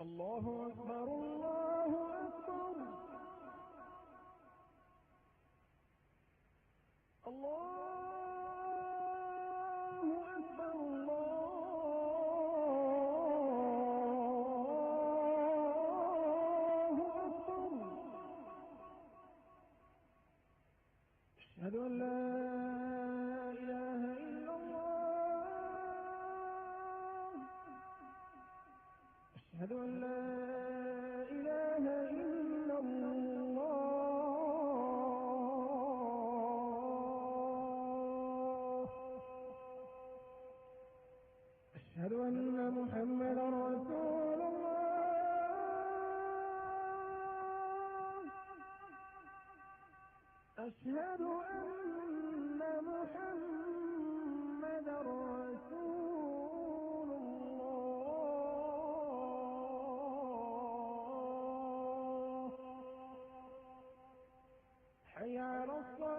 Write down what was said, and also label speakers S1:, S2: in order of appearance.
S1: الله أكبر الله أكبر الله أكبر الله أكبر. أشهد أن لا إله إلا الله. أشهد أن لا إله إلا الله. أشهد أن محمدا رسول الله. أشهد أن محمدا رسول الله. حي على الصلاة.